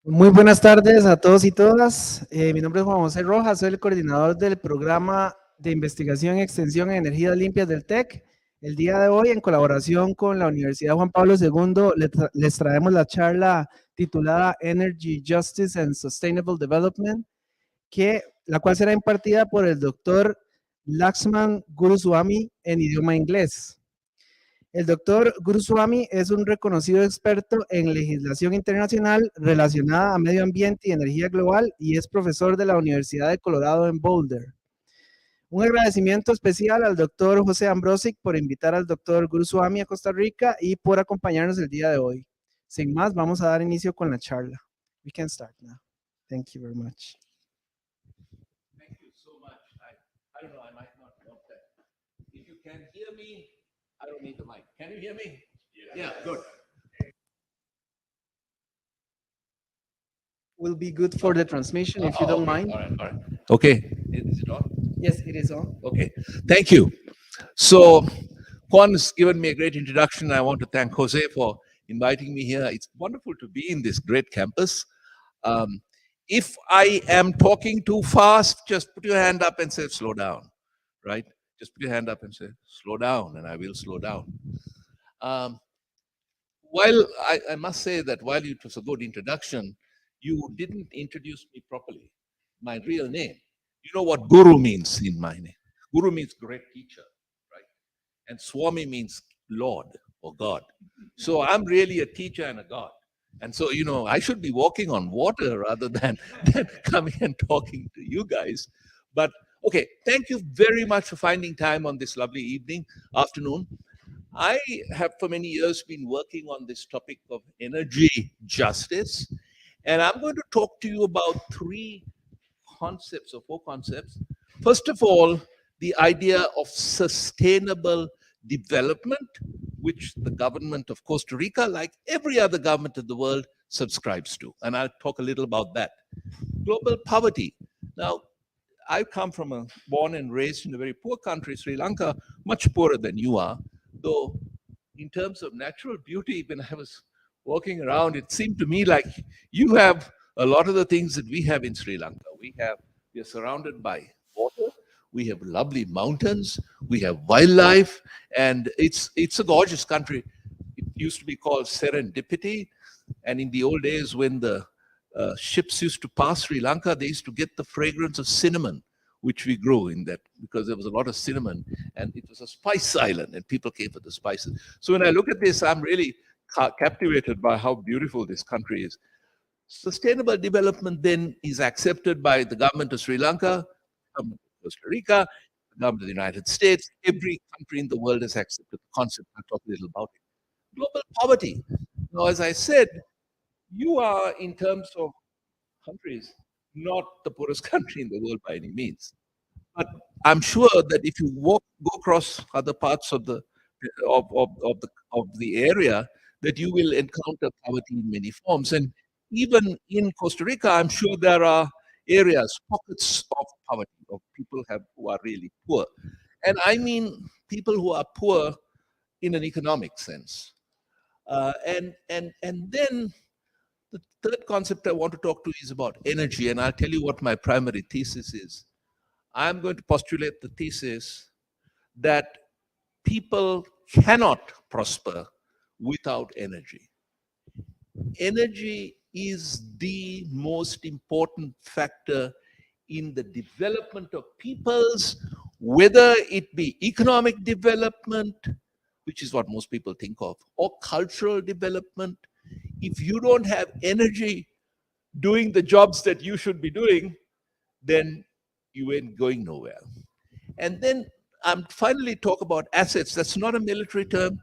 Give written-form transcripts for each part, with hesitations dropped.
Muy buenas tardes a todos y todas. Mi nombre es Juan José Rojas, soy el coordinador del programa de investigación y extensión en energías limpias del TEC. El día de hoy, en colaboración con la Universidad Juan Pablo II, les traemos la charla titulada Energy, Justice and Sustainable Development, la cual será impartida por el doctor Lakshman Guruswamy en idioma inglés. El doctor Guruswamy es un reconocido experto en legislación internacional relacionada a medio ambiente y energía global y es profesor de la Universidad de Colorado en Boulder. Un agradecimiento especial al doctor José Ambrosic por invitar al doctor Guruswamy a Costa Rica y por acompañarnos el día de hoy. Sin más, vamos a dar inicio con la charla. We can start now. Thank you very much. Thank you so much. I don't know, I might not want that. If you can hear me, I don't need the mic. Can you hear me? Yeah, good. Will be good for the transmission if you don't mind. All right. Okay, is it on? Yes, it is on. Okay, thank you. So, Juan has given me a great introduction. I want to thank Jose for inviting me here. It's wonderful to be in this great campus. If I am talking too fast, just put your hand up and say, slow down, right? Just put your hand up and say, slow down, and I will slow down. While I must say that while it was a good introduction, you didn't introduce me properly. My real name. You know what Guru means in my name? Guru means great teacher, right? And Swami means Lord or God. So I'm really a teacher and a God. And so, you know, I should be walking on water rather than coming and talking to you guys. But okay, thank you very much for finding time on this lovely afternoon. I have for many years been working on this topic of energy justice. And I'm going to talk to you about three concepts or four concepts. First of all, the idea of sustainable development, which the government of Costa Rica, like every other government of the world, subscribes to. And I'll talk a little about that. Global poverty. Now, I come from born and raised in a very poor country, Sri Lanka, much poorer than you are. Though, in terms of natural beauty, when I was walking around, it seemed to me like you have a lot of the things that we have in Sri Lanka. We are surrounded by water. We have lovely mountains. We have wildlife, and it's a gorgeous country. It used to be called Serendipity, and in the old days, when the ships used to pass Sri Lanka, they used to get the fragrance of cinnamon, which we grew in that because there was a lot of cinnamon, and it was a spice island, and people came for the spices. So when I look at this, I'm really captivated by how beautiful this country is. Sustainable development then is accepted by the government of Sri Lanka, government of Costa Rica, the government of the United States. Every country in the world has accepted the concept. I'll talk a little about it. Global poverty. Now, as I said, you are, in terms of countries, not the poorest country in the world by any means. But I'm sure that if you go across other parts of the area, that you will encounter poverty in many forms. And even in Costa Rica, I'm sure there are areas, pockets of poverty, of people who are really poor. And I mean people who are poor in an economic sense. And then the third concept I want to talk to is about energy, and I'll tell you what my primary thesis is. I'm going to postulate the thesis that people cannot prosper without energy. Energy is the most important factor in the development of peoples, whether it be economic development, which is what most people think of, or cultural development. If you don't have energy doing the jobs that you should be doing, then you ain't going nowhere. And then I'm finally talk about assets. That's not a military term.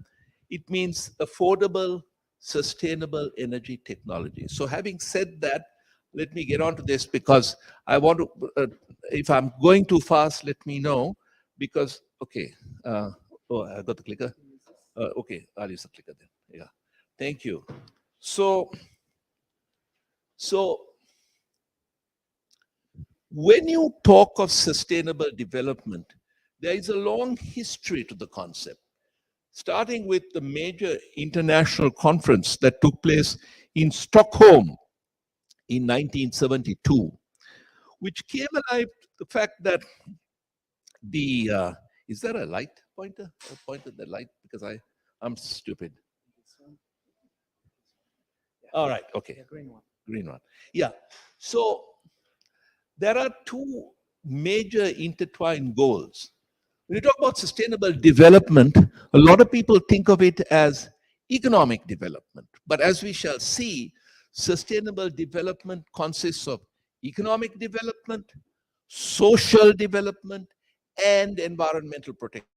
It means affordable, sustainable energy technology. So having said that, let me get on to this because I want to, if I'm going too fast, let me know because, okay. Oh, I got the clicker. Okay, I'll use the clicker then. Yeah, thank you. So when you talk of sustainable development, there is a long history to the concept, starting with the major international conference that took place in Stockholm in 1972, which came alive the fact that the is there a light pointer? A pointer the light because I'm stupid. All right, okay. Yeah, green one. Green one. Yeah. So there are two major intertwined goals. When you talk about sustainable development, a lot of people think of it as economic development. But as we shall see, sustainable development consists of economic development, social development, and environmental protection.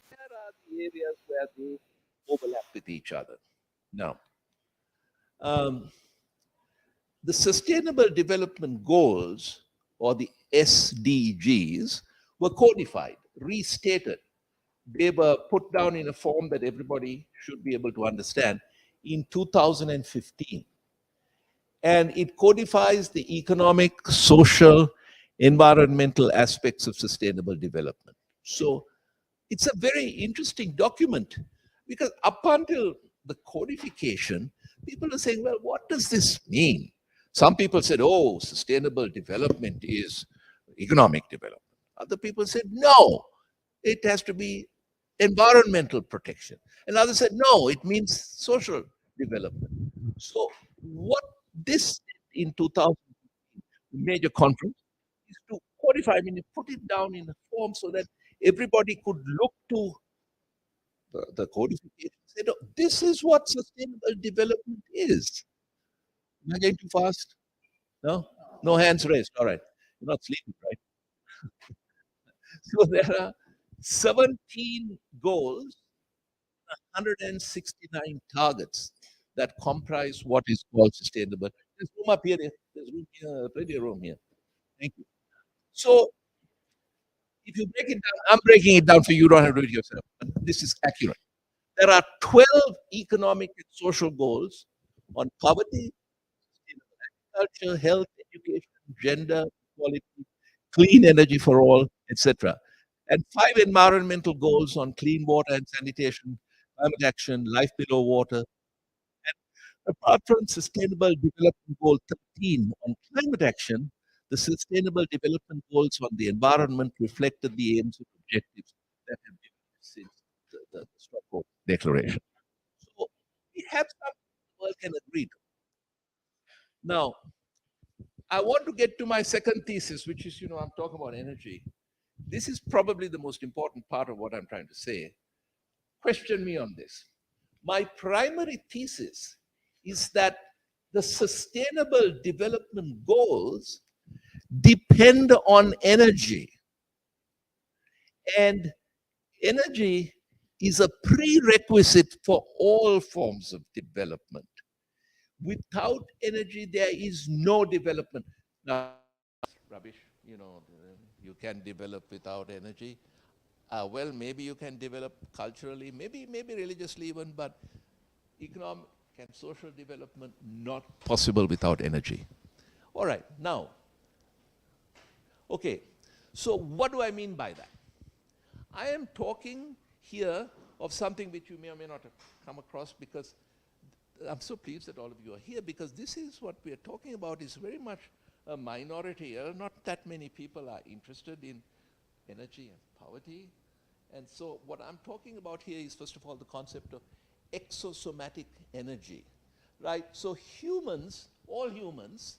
Where are the areas where they overlap with each other? Now, um, the Sustainable Development Goals, or the SDGs, were codified, restated. They were put down in a form that everybody should be able to understand in 2015. And it codifies the economic, social, environmental aspects of sustainable development. So it's a very interesting document because up until the codification, people are saying, well, what does this mean? Some people said, oh, sustainable development is economic development. Other people said, no, it has to be environmental protection. And others said, no, it means social development. So, what this in 2000 major conference is to codify, I mean, put it down in a form so that everybody could look to the codification. Say, no, this is what sustainable development is. Am I going too fast? No? No hands raised. All right. You're not sleeping, right? So there are 17 goals, 169 targets that comprise what is called sustainable. There's room up here. There's room here, plenty of room here. Thank you. So if you break it down, I'm breaking it down for you. You don't have to do it yourself. But this is accurate. There are 12 economic and social goals on poverty, agriculture, health, education, gender equality, clean energy for all, etc. And 5 environmental goals on clean water and sanitation, climate action, life below water. Apart from Sustainable Development Goal 13 on climate action, the Sustainable Development Goals on the environment reflected the aims and objectives that have been since the Stockholm Declaration. So we have something the world can agree to. Now, I want to get to my second thesis, which is, I'm talking about energy. This is probably the most important part of what I'm trying to say. Question me on this. My primary thesis is that the sustainable development goals depend on energy. And energy is a prerequisite for all forms of development. Without energy, there is no development. Now, rubbish, you can develop without energy. Well, maybe you can develop culturally, maybe religiously even, but economic and social development not possible without energy. All right, now, okay, so what do I mean by that? I am talking here of something which you may or may not have come across because I'm so pleased that all of you are here because this is what we are talking about is very much a minority. Not that many people are interested in energy and poverty. And so what I'm talking about here is, first of all, the concept of exosomatic energy, right? So humans, all humans,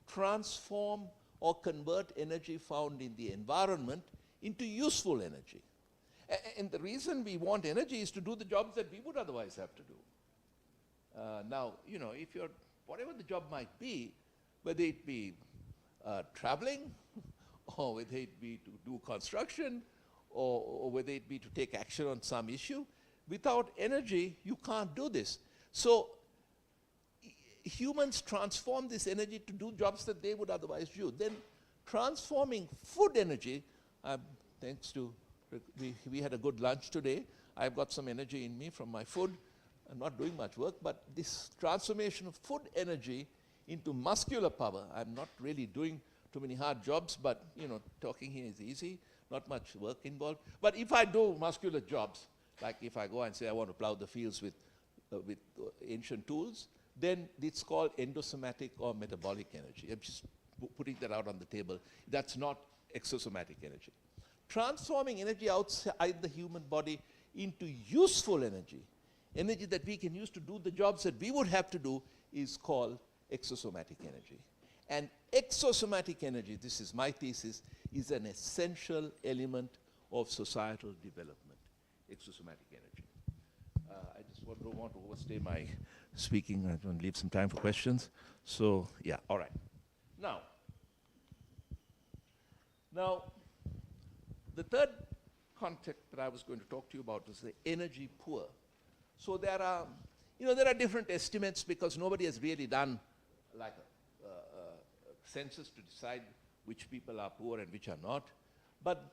transform or convert energy found in the environment into useful energy. And the reason we want energy is to do the jobs that we would otherwise have to do. Now, you know, if you're, whatever the job might be, whether it be traveling, or whether it be to do construction, or whether it be to take action on some issue, without energy, you can't do this. So humans transform this energy to do jobs that they would otherwise do. Then transforming food energy, thanks to, we had a good lunch today. I've got some energy in me from my food. I'm not doing much work, but this transformation of food energy into muscular power, I'm not really doing too many hard jobs, but you know, talking here is easy, not much work involved. But if I do muscular jobs, like if I go and say I want to plow the fields with ancient tools, then it's called endosomatic or metabolic energy. I'm just putting that out on the table. That's not exosomatic energy. Transforming energy outside the human body into useful energy, energy that we can use to do the jobs that we would have to do, is called exosomatic energy. And exosomatic energy, this is my thesis, is an essential element of societal development, exosomatic energy. I just don't want to overstay my speaking. I want to leave some time for questions. So, yeah, all right. Now, the third concept that I was going to talk to you about was the energy poor. So there are, you know, there are different estimates because nobody has really done like a census to decide which people are poor and which are not. But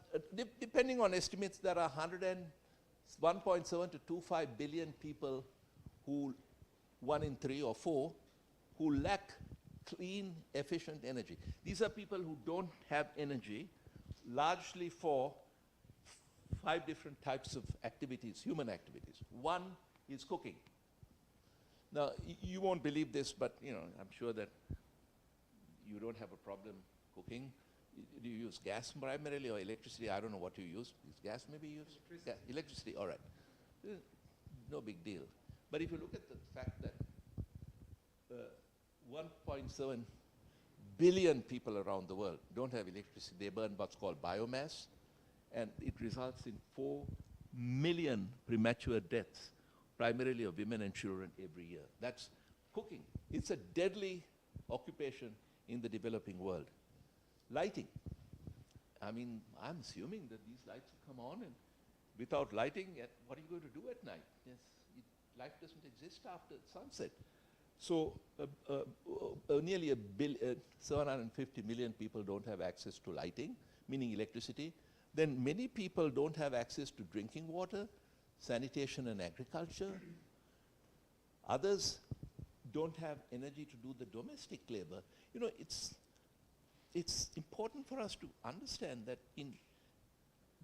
depending on estimates, there are 1.7 to 2.5 billion people who, 1 in 3 or 4, who lack clean, efficient energy. These are people who don't have energy, largely for 5 different types of activities, human activities. One is cooking. Now, you won't believe this, but you know, I'm sure that you don't have a problem cooking. Do you use gas primarily or electricity? I don't know what you use. Is gas maybe used? Electricity. Electricity, all right. No big deal. But if you look at the fact that 1.7 billion people around the world don't have electricity, they burn what's called biomass, and it results in 4 million premature deaths, primarily of women and children every year. That's cooking. It's a deadly occupation in the developing world. Lighting. I mean, I'm assuming that these lights will come on, and without lighting, what are you going to do at night? Yes, life doesn't exist after sunset. So nearly 750 million people don't have access to lighting, meaning electricity. Then many people don't have access to drinking water, sanitation and agriculture. Others don't have energy to do the domestic labor. You know, it's important for us to understand that in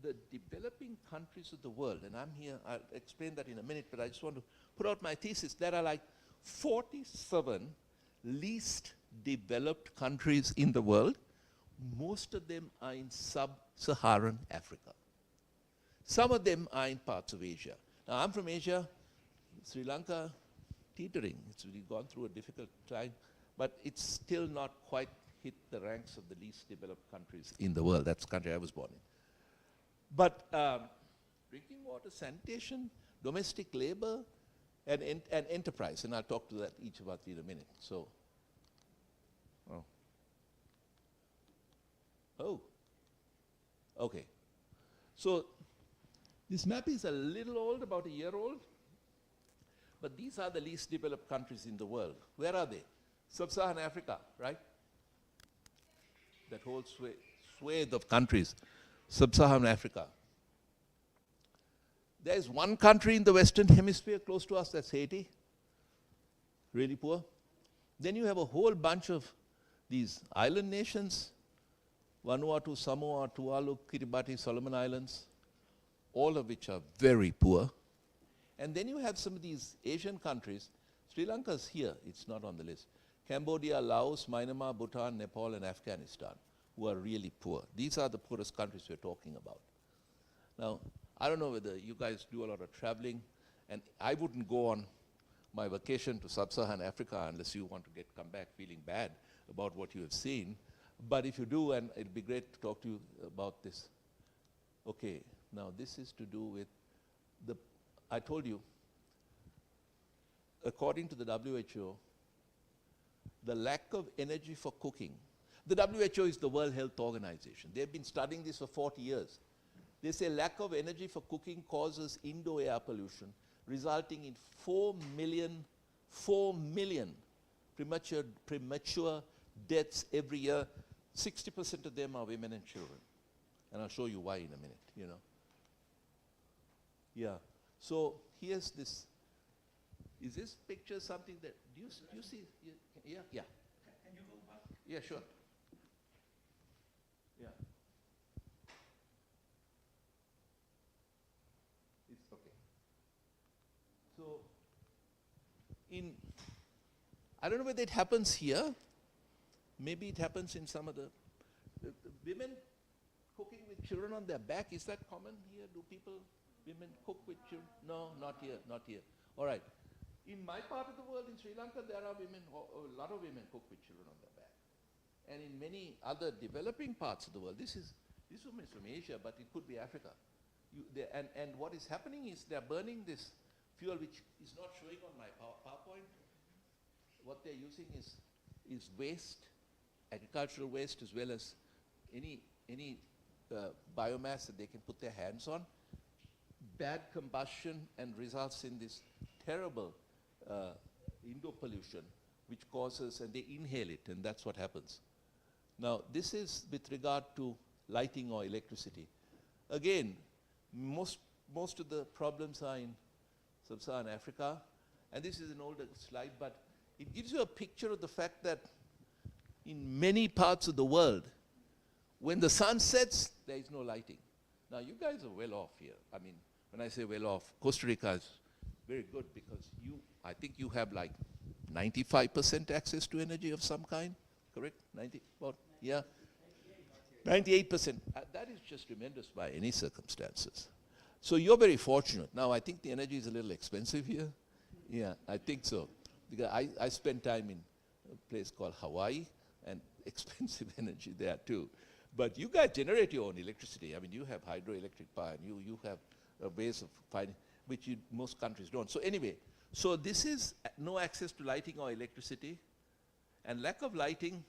the developing countries of the world, and I'm here, I'll explain that in a minute, but I just want to put out my thesis. There are like 47 least developed countries in the world. Most of them are in sub-Saharan Africa. Some of them are in parts of Asia. Now, I'm from Asia, Sri Lanka, teetering. It's really gone through a difficult time, but it's still not quite hit the ranks of the least developed countries in the world. That's the country I was born in. But drinking water, sanitation, domestic labor, and enterprise, and I'll talk to that each about in a minute. So, okay. So this map is a little old, about a year old, but these are the least developed countries in the world. Where are they? Sub-Saharan Africa, right? That whole swathe of countries, Sub-Saharan Africa. There is one country in the Western Hemisphere close to us, that's Haiti, really poor. Then you have a whole bunch of these island nations, Vanuatu, Samoa, Tuvalu, Kiribati, Solomon Islands, all of which are very poor. And then you have some of these Asian countries. Sri Lanka's here, it's not on the list. Cambodia, Laos, Myanmar, Bhutan, Nepal, and Afghanistan, who are really poor. These are the poorest countries we're talking about. Now, I don't know whether you guys do a lot of traveling, and I wouldn't go on my vacation to Sub-Saharan Africa unless you want to come back feeling bad about what you have seen. But if you do, and it'll be great to talk to you about this. Okay, now this is to do with I told you, according to the WHO, the lack of energy for cooking. The WHO is the World Health Organization. They've been studying this for 40 years. They say lack of energy for cooking causes indoor air pollution, resulting in 4 million premature deaths every year. 60% of them are women and children. And I'll show you why in a minute, you know. Yeah. So here's this. Is this picture something that, do you see? Yeah, yeah. Can you go back? Yeah, sure. Yeah. It's okay. So, I don't know whether it happens here. Maybe it happens in some of the women cooking with children on their back. Is that common here? Do women cook with children? No, not here, not here. All right. In my part of the world, in Sri Lanka, there are women, a lot of women cook with children on their back. And in many other developing parts of the world, this woman is from Asia, but it could be Africa. And what is happening is they're burning this fuel, which is not showing on my PowerPoint. What they're using is waste, agricultural waste, as well as any biomass that they can put their hands on. Bad combustion and results in this terrible indoor pollution, which causes, and they inhale it, and that's what happens. Now, this is with regard to lighting or electricity. Again, most of the problems are in sub-Saharan Africa, and this is an older slide, but it gives you a picture of the fact that in many parts of the world, when the sun sets, there is no lighting. Now, you guys are well off here. I mean, when I say well off, Costa Rica is very good because I think you have like 95% access to energy of some kind, correct? 90, about, yeah? 98%. That is just tremendous by any circumstances. So you're very fortunate. Now, I think the energy is a little expensive here. Yeah, I think so. Because I spend time in a place called Hawaii, and expensive energy there too. But you guys generate your own electricity. I mean, you have hydroelectric power, and you have ways of finding, which most countries don't. So anyway, so this is no access to lighting or electricity, and lack of lighting.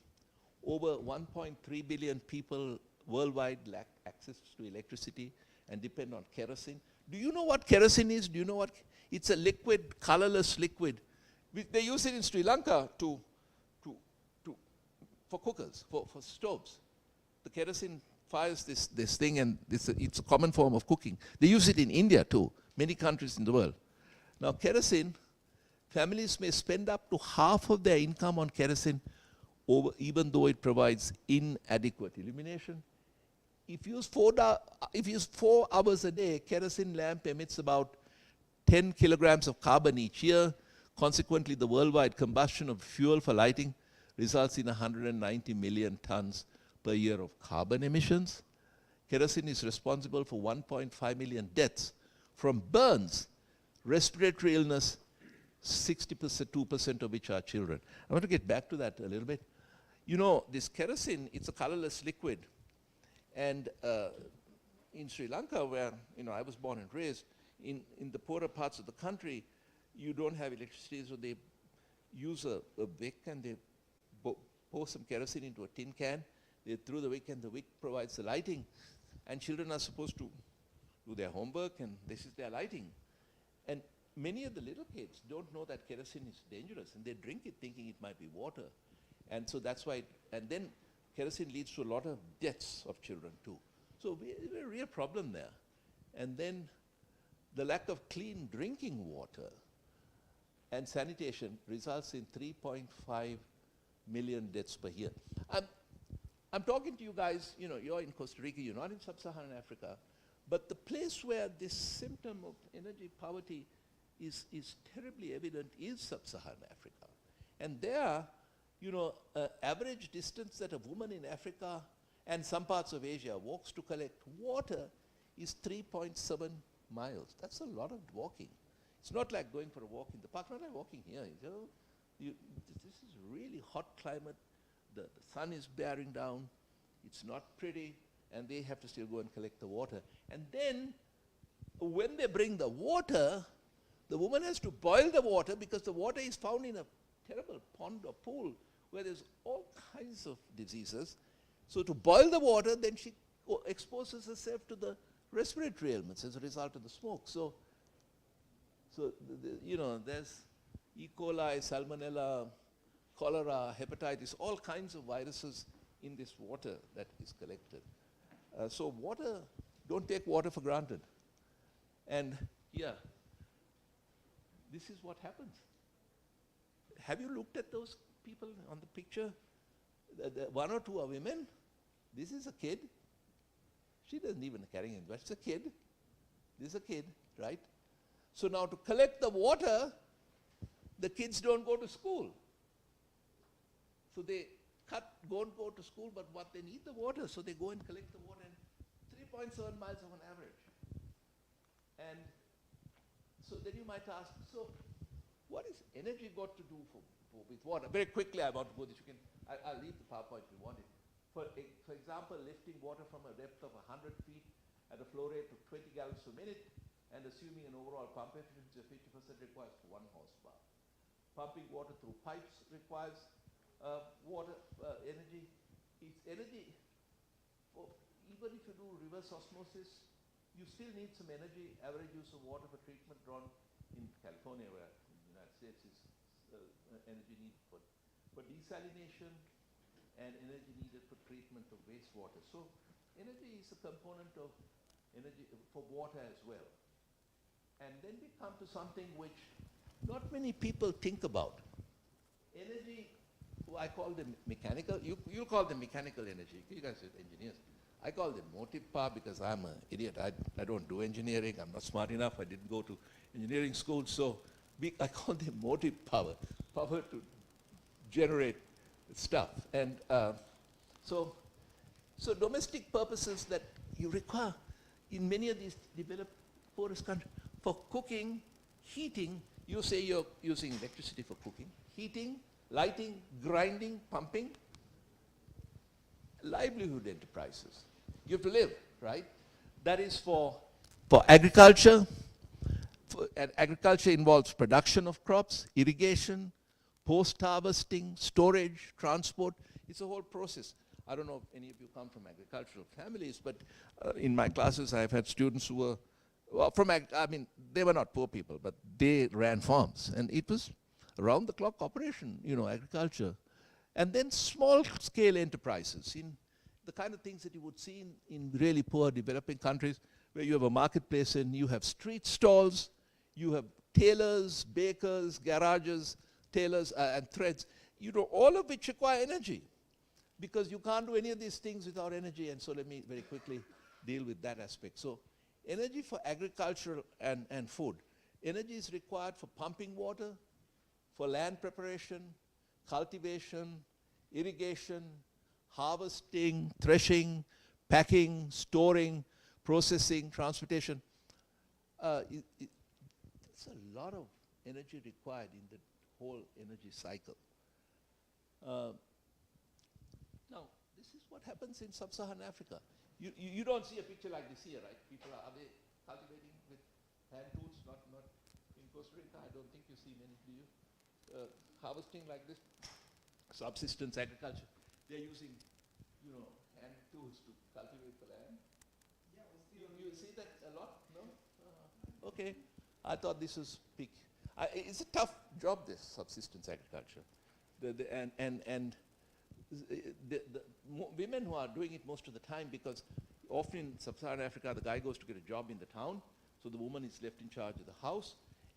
Over 1.3 billion people worldwide lack access to electricity and depend on kerosene. Do you know what kerosene is? Do you know what? It's a liquid, colorless liquid. They use it in Sri Lanka for cookers, for stoves. The kerosene fires this thing, and it's a common form of cooking. They use it in India too, many countries in the world. Now, kerosene, families may spend up to half of their income on kerosene, even though it provides inadequate illumination. If you use 4 hours a day, kerosene lamp emits about 10 kilograms of carbon each year. Consequently, the worldwide combustion of fuel for lighting results in 190 million tons per year of carbon emissions. Kerosene is responsible for 1.5 million deaths from burns, respiratory illness, 2% of which are children. I want to get back to that a little bit. You know, this kerosene, it's a colorless liquid. And in Sri Lanka, where I was born and raised, in the poorer parts of the country, you don't have electricity, so they use a wick, and they pour some kerosene into a tin can. They throw the wick, and the wick provides the lighting. And children are supposed to do their homework, and this is their lighting. And many of the little kids don't know that kerosene is dangerous, and they drink it thinking it might be water. And so that's why, and then kerosene leads to a lot of deaths of children too. So a real problem there. And then the lack of clean drinking water and sanitation results in 3.5 million deaths per year. I'm talking to you guys, you're in Costa Rica, you're not in sub-Saharan Africa, but the place where this symptom of energy poverty is terribly evident is sub-Saharan Africa. And there, average distance that a woman in Africa and some parts of Asia walks to collect water is 3.7 miles. That's a lot of walking. It's not like going for a walk in the park, not like walking here. This is really hot climate. the sun is bearing down, it's not pretty, and they have to still go and collect the water. And then when they bring the water, the woman has to boil the water because the water is found in a terrible pond or pool where there's all kinds of diseases. So to boil the water, then she exposes herself to the respiratory ailments as a result of the smoke. So you know, there's E. coli, salmonella, cholera, hepatitis, all kinds of viruses in this water that is collected. So water, don't take water for granted. And yeah, this is what happens. Have you looked at those people on the picture? The one or two are women. This is a kid. She doesn't even carry anything, but it's a kid. This is a kid, right? So now to collect the water, the kids don't go to school. So they don't go to school, but what they need the water, so they go and collect the water, and 3.7 miles on average. And so then you might ask, so what is energy got to do with water? Very quickly, I want to go this. You can, I'll leave the PowerPoint if you want it. For example, lifting water from a depth of 100 feet at a flow rate of 20 gallons per minute and assuming an overall pump efficiency of 50% requires 1 horsepower. Pumping water through pipes requires energy. It's energy, even if you do reverse osmosis, you still need some energy. Average use of water for treatment drawn in California, where in the United States is energy needed for desalination and energy needed for treatment of wastewater. So energy is a component of energy for water as well. And then we come to something which not many people think about. Energy, I call them mechanical. You call them mechanical energy. You guys are engineers. I call them motive power because I'm an idiot. I don't do engineering. I'm not smart enough. I didn't go to engineering school. So I call them motive power, power to generate stuff. And so domestic purposes that you require in many of these developed poorest countries. For cooking, heating, you say you're using electricity for cooking, heating, lighting, grinding, pumping, livelihood enterprises. You have to live, right? That is for agriculture. And agriculture involves production of crops, irrigation, post-harvesting, storage, transport. It's a whole process. I don't know if any of you come from agricultural families, but in my classes I've had students who were they were not poor people, but they ran farms. And it was around-the-clock operation, agriculture. And then small-scale enterprises in the kind of things that you would see in really poor developing countries, where you have a marketplace and you have street stalls, you have tailors, bakers, garages, tailors, and threads, all of which require energy, because you can't do any of these things without energy. And so let me very quickly deal with that aspect. So energy for agriculture and food. Energy is required for pumping water, for land preparation, cultivation, irrigation, harvesting, threshing, packing, storing, processing, transportation. There's a lot of energy required in the whole energy cycle. Now, this is what happens in sub-Saharan Africa. You don't see a picture like this here, right? People are they cultivating with hand tools? Not in Costa Rica. I don't think you see many, do you? Harvesting like this, subsistence agriculture. They're using, hand tools to cultivate the land. Yeah, you see that a lot? No? Okay. I thought this was big. It's a tough job, this subsistence agriculture. The women who are doing it most of the time, because often in sub-Saharan Africa, the guy goes to get a job in the town, so the woman is left in charge of the house,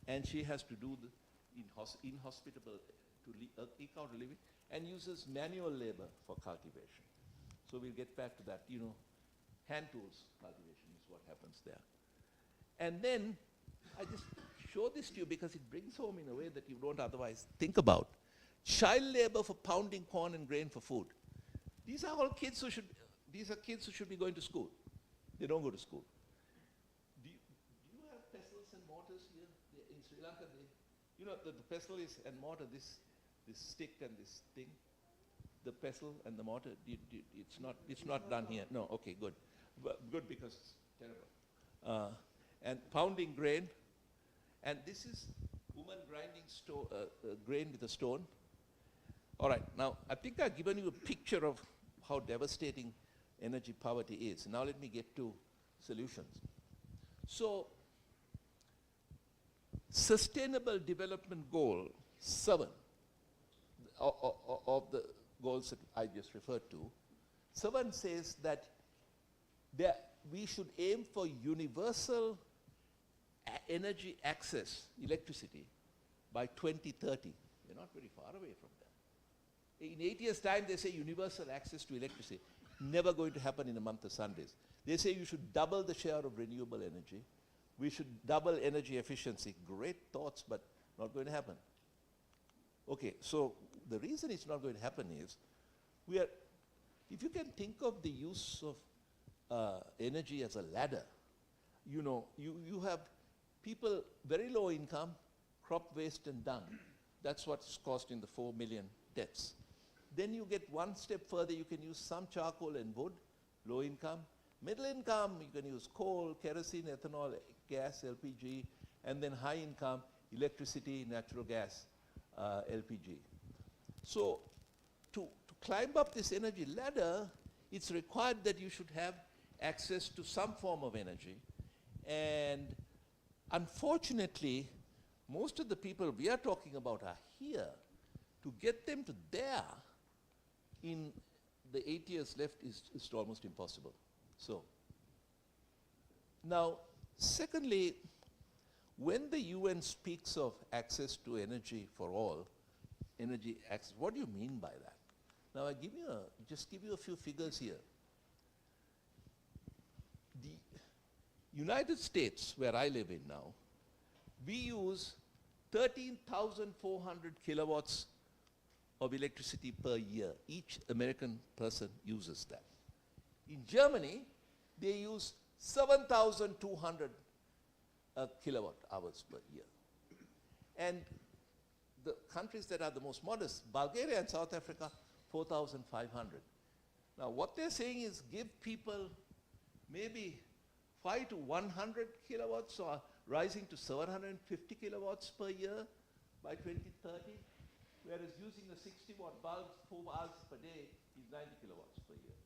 and she has to do the inhospitable to eke out a living, and uses manual labor for cultivation. So we'll get back to that. Hand tools cultivation is what happens there. And then I just show this to you because it brings home in a way that you don't otherwise think about. Child labor for pounding corn and grain for food. These are all kids who should be going to school. They don't go to school. Do you have pestles and mortars here? In Sri Lanka, the pestle is and mortar, this stick and this thing. the pestle and the mortar? It's not done here. No, okay, good. Good, because it's terrible. And pounding grain. And this is woman grinding grain with a stone. All right, now I think I've given you a picture of how devastating energy poverty is. Now let me get to solutions. So, Sustainable Development Goal 7 of the goals that I just referred to, 7 says that we should aim for universal energy access, electricity, by 2030. We're not very far away from that. In 8 years' time, they say universal access to electricity. Never going to happen in a month of Sundays. They say you should double the share of renewable energy. We should double energy efficiency. Great thoughts, but not going to happen. Okay, so the reason it's not going to happen is, if you can think of the use of energy as a ladder, you have people very low income, crop waste and dung. That's what's costing the 4 million deaths. Then you get one step further, you can use some charcoal and wood, low income. Middle income, you can use coal, kerosene, ethanol, gas, LPG, and then high income, electricity, natural gas, LPG. So to climb up this energy ladder, it's required that you should have access to some form of energy. And unfortunately, most of the people we are talking about are here. To get them to there in the 8 years left is almost impossible. So, now, secondly, when the UN speaks of access to energy for all, energy access, what do you mean by that? Now, just give you a few figures here. The United States, where I live in now, we use 13,400 kilowatts of electricity per year. Each American person uses that. In Germany, they use 7,200 kilowatt hours per year. And the countries that are the most modest, Bulgaria and South Africa, 4,500. Now what they're saying is give people maybe 5 to 100 kilowatts, or rising to 750 kilowatts per year by 2030. Whereas using a 60-watt bulb 4 hours per day is 90 kilowatts per year.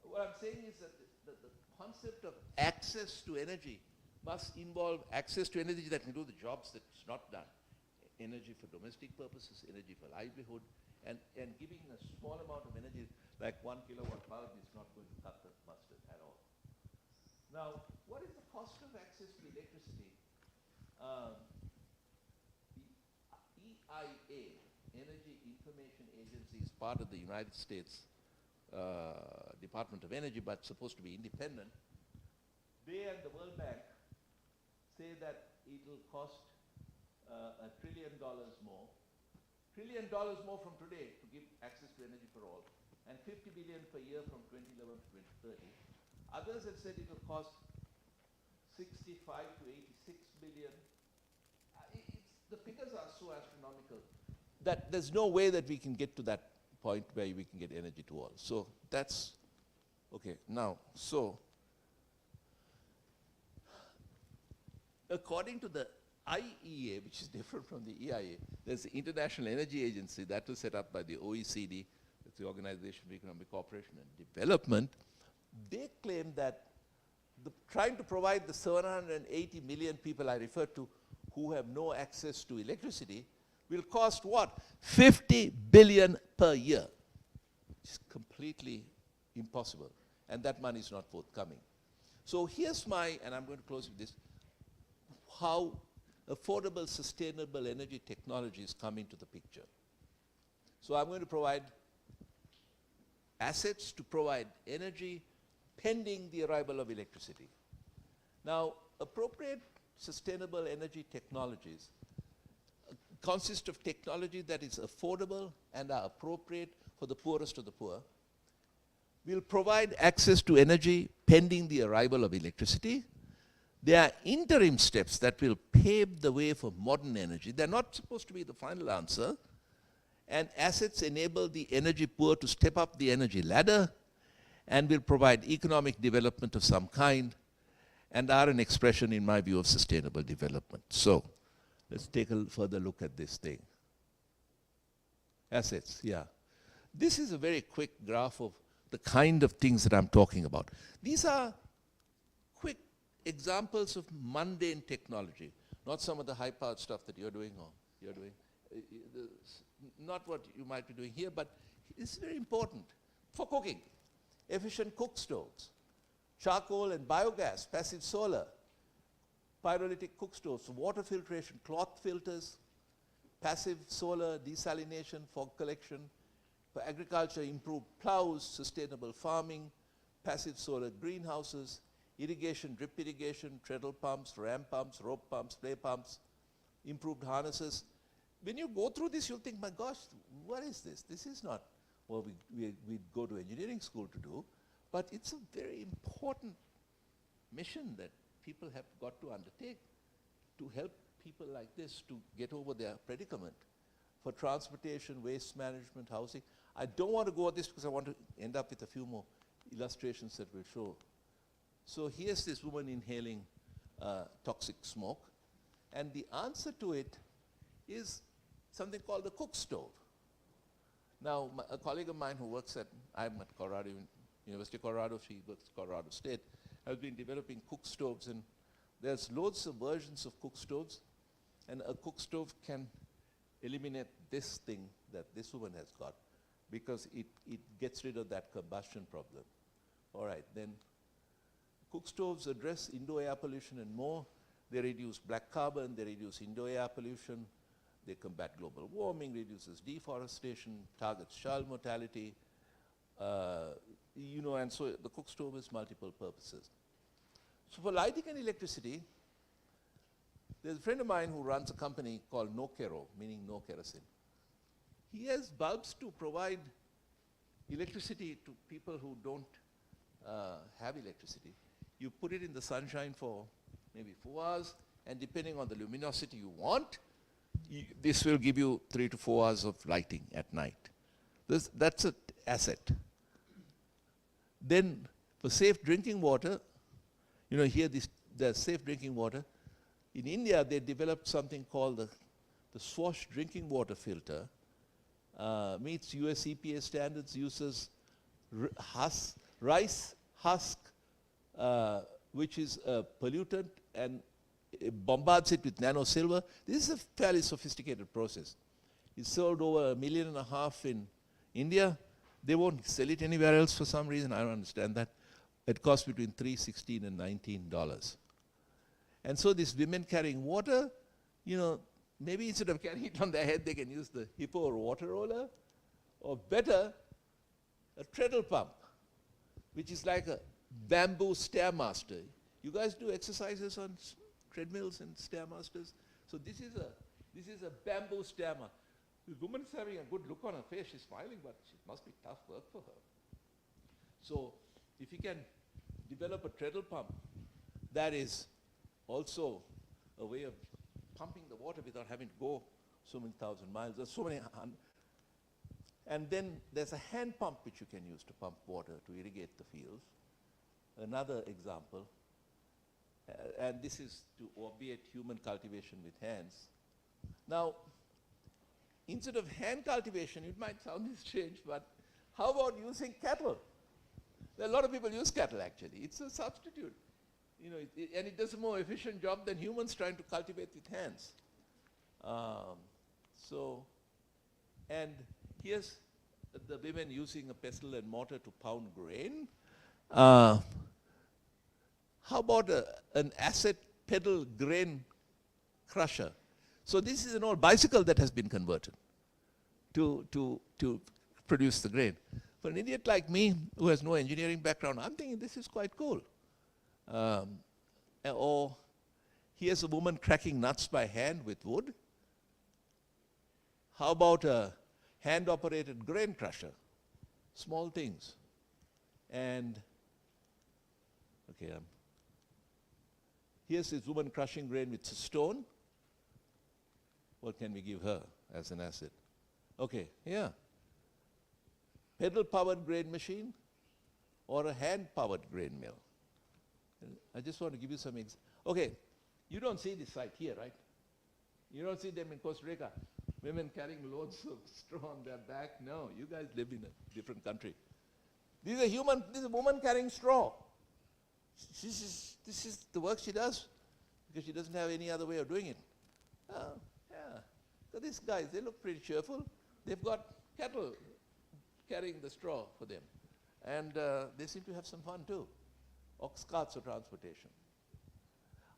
What I'm saying is that the concept of access to energy must involve access to energy that can do the jobs that's not done. Energy for domestic purposes, energy for livelihood, and giving a small amount of energy, like 1 kilowatt bulb, is not going to cut the mustard at all. Now, what is the cost of access to electricity? EIA, Energy Information Agency, is part of the United States Department of Energy, but supposed to be independent. They and the World Bank say that it will cost $1 trillion more. $1 trillion more from today to give access to energy for all, and 50 billion per year from 2011 to 2030. Others have said it will cost 65 to 86 billion. The figures are so astronomical that there's no way that we can get to that point where we can get energy to all. So that's, okay, now, so according to the IEA, which is different from the EIA, there's the International Energy Agency that was set up by the OECD, that's the Organization for Economic Cooperation and Development. They claim that trying to provide the 780 million people I referred to who have no access to electricity will cost what? 50 billion per year. It's completely impossible. And that money is not forthcoming. So here's and I'm going to close with this, how affordable, sustainable energy technologies come into the picture. So I'm going to provide assets to provide energy pending the arrival of electricity. Now, appropriate sustainable energy technologies consist of technology that is affordable and are appropriate for the poorest of the poor. We'll provide access to energy pending the arrival of electricity. There are interim steps that will pave the way for modern energy. They're not supposed to be the final answer. And assets enable the energy poor to step up the energy ladder and will provide economic development of some kind and are an expression, in my view, of sustainable development. So let's take a further look at this thing. Assets, yeah. This is a very quick graph of the kind of things that I'm talking about. These are quick examples of mundane technology, not some of the high-powered stuff that you're doing or you're doing. Not what you might be doing here, but it's very important for cooking. Efficient cook stoves, charcoal and biogas, passive solar, pyrolytic cook stoves, water filtration, cloth filters, passive solar desalination, fog collection, for agriculture, improved plows, sustainable farming, passive solar greenhouses, irrigation, drip irrigation, treadle pumps, ram pumps, rope pumps, play pumps, improved harnesses. When you go through this, you'll think, my gosh, what is this? This is not what we go to engineering school to do, but it's a very important mission that people have got to undertake to help people like this to get over their predicament for transportation, waste management, housing. I don't want to go at this because I want to end up with a few more illustrations that will show. So here's this woman inhaling toxic smoke, and the answer to it is something called the cook stove. Now, a colleague of mine who works I'm at Colorado, University of Colorado, she works at Colorado State, has been developing cook stoves, and there's loads of versions of cook stoves, and a cook stove can eliminate this thing that this woman has got because it gets rid of that combustion problem. All right, then cook stoves address indoor air pollution and more. They reduce black carbon, they reduce indoor air pollution, they combat global warming, reduces deforestation, targets child mortality, and so the cook stove has multiple purposes. So for lighting and electricity, there's a friend of mine who runs a company called No Kero, meaning no kerosene. He has bulbs to provide electricity to people who don't have electricity. You put it in the sunshine for maybe 4 hours, and depending on the luminosity you want, this will give you 3 to 4 hours of lighting at night. That's an asset. Then for safe drinking water, here there's safe drinking water. In India, they developed something called the Swash drinking water filter, meets US EPA standards, uses rice husk, which is a pollutant, and it bombards it with nano silver. This is a fairly sophisticated process. It's sold over 1.5 million in India. They won't sell it anywhere else for some reason. I don't understand that. It costs between $3, $16, and $19. And so these women carrying water, maybe instead of carrying it on their head, they can use the hippo or water roller, or better, a treadle pump, which is like a bamboo stairmaster. You guys do exercises on treadmills and stairmasters? So this is a bamboo stairmaster. The woman's having a good look on her face. She's smiling, but it must be tough work for her. So if you can develop a treadle pump, that is also a way of pumping the water without having to go so many thousand miles. There's so many. And then there's a hand pump which you can use to pump water to irrigate the fields. Another example. And this is to obviate human cultivation with hands. Now, instead of hand cultivation, it might sound strange, but how about using cattle? There are a lot of people use cattle, actually. It's a substitute. And it does a more efficient job than humans trying to cultivate with hands. And here's the women using a pestle and mortar to pound grain. How about an asset pedal grain crusher? So this is an old bicycle that has been converted to produce the grain. For an idiot like me, who has no engineering background, I'm thinking this is quite cool. Or here's a woman cracking nuts by hand with wood. How about a hand-operated grain crusher? Small things. And, okay, here's this woman crushing grain with a stone. What can we give her as an asset? Okay, yeah. Pedal-powered grain machine or a hand-powered grain mill. I just want to give you some okay, you don't see this site here, right? You don't see them in Costa Rica. Women carrying loads of straw on their back. No, you guys live in a different country. This is a woman carrying straw. This is the work she does because she doesn't have any other way of doing it. Yeah. So these guys, they look pretty cheerful. They've got cattle carrying the straw for them. And they seem to have some fun too. Ox carts for transportation.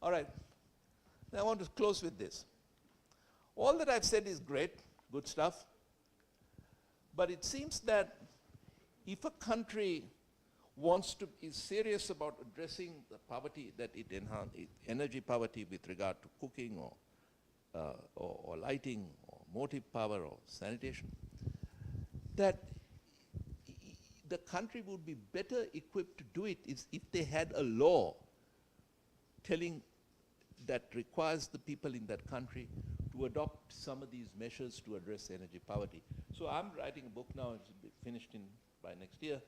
All right. Now I want to close with this. All that I've said is great, good stuff. But it seems that if a country is serious about addressing the poverty that it enhances, energy poverty with regard to cooking or lighting or motive power or sanitation, that the country would be better equipped to do it if they had a law that requires the people in that country to adopt some of these measures to address energy poverty. So I'm writing a book now, it will be finished by next year,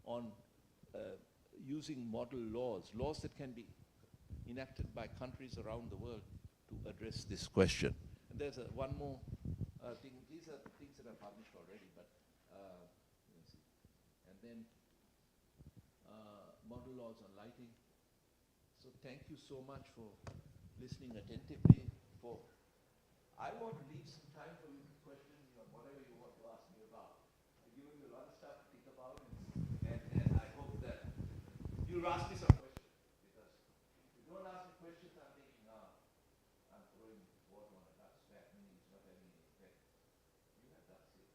on using model laws that can be enacted by countries around the world to address this question. And there's one more thing. These are things that are published already, but let's see. And then model laws on lighting. So thank you so much for listening attentively. I want to leave some time for you to question whatever you want to ask me about. I've given you a lot of stuff to think about, and I hope that you'll ask me some questions, because if you don't ask me questions, I'm thinking, I'm throwing water on a duck's back, meaning it's not having any effect. You have ducks here.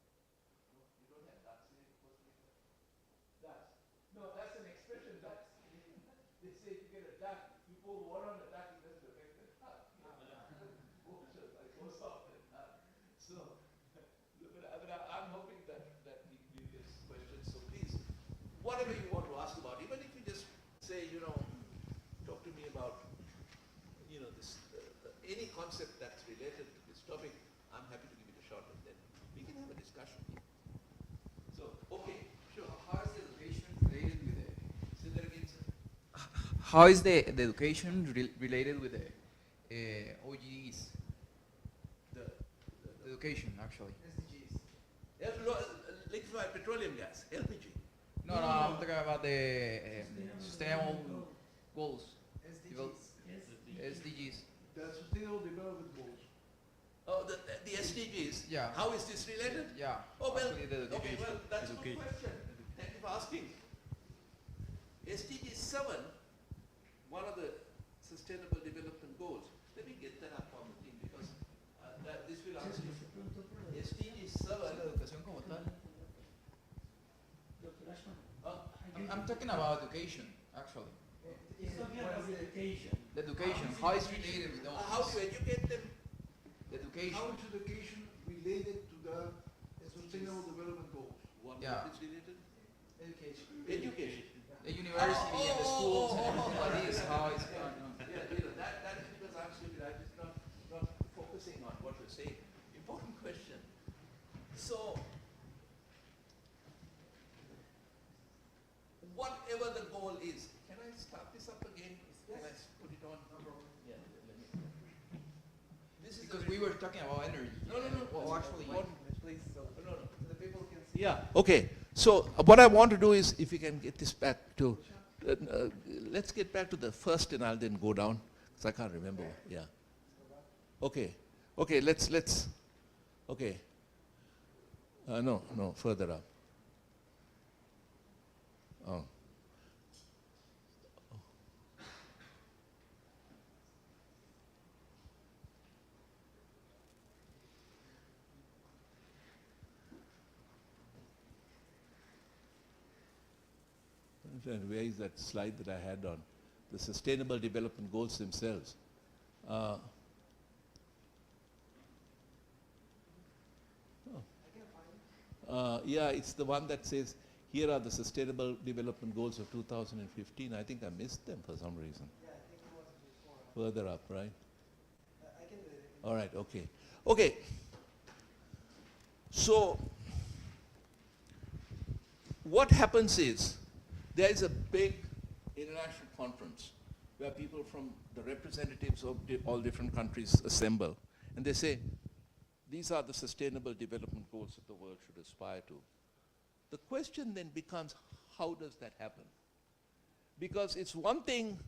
No, you don't have ducks here in Costa Rica? Ducks. No, that's an expression, ducks. They say if you get a duck, you pour water on the duck, it doesn't affect the duck. So, I'm hoping that we give this question. So please, whatever you want to ask about, even if you just say, talk to me about, this any concept that's related to this topic, I'm happy to give it a shot, and then we can have a discussion. So, okay, sure. How is the education related with the? Say that again, sir. How is the education related with the OGEs? The education, actually. SDGs. Liquefied petroleum gas, LPG. No, I'm talking about the sustainable goals. SDGs. The Sustainable Development Goals. Oh, the SDGs? Yeah. How is this related? Yeah. Oh, well, actually the okay, education. well, that's a good question. Thank you for asking. SDG 7, one of the Sustainable Development Goals. Let me get that up on the thing, because this will answer you. SDG 7. La educación como tal. I'm talking about education, actually. It's talking about education. The education, how is related with those? How to educate them? The education. How is education related to the Sustainable Development Goals? What Yeah. is related? Education. Education. The university and the schools and everything like this, how it's going on. Yeah, that is because I'm stupid. I'm just not focusing on what you're saying. Important question. So, whatever the goal is, can I start this up again? Can I put it on? Yeah, let me. This is Because we were talking about energy. No. Well, actually, Please, so No. the people can see. Yeah. Okay. So what I want to do is, if you can get this back to, let's get back to the first, and I'll then go down, because I can't remember. Yeah. Okay. Okay. Let's. Okay. No. Further up. Oh. And where is that slide that I had on the Sustainable Development Goals themselves? Yeah, it's the one that says, here are the Sustainable Development Goals of 2015. I think I missed them for some reason. Yeah, I think it was before. Further up, right? I can do it. All right, okay. Okay. So what happens is there is a big international conference where people from the representatives of all different countries assemble, and they say, these are the sustainable development goals that the world should aspire to. The question then becomes, how does that happen? Because it's one thing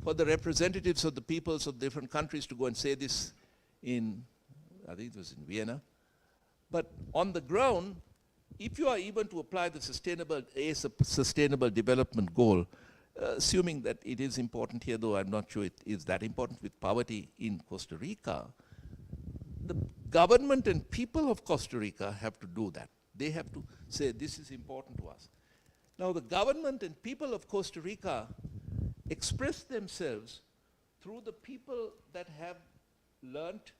for the representatives of the peoples of different countries to go and say this in, I think it was in Vienna, but on the ground, if you are even to apply the sustainable development goal, assuming that it is important here, though I'm not sure it is that important with poverty in Costa Rica, the government and people of Costa Rica have to do that. They have to say, this is important to us. Now, the government and people of Costa Rica express themselves through the people that have learnt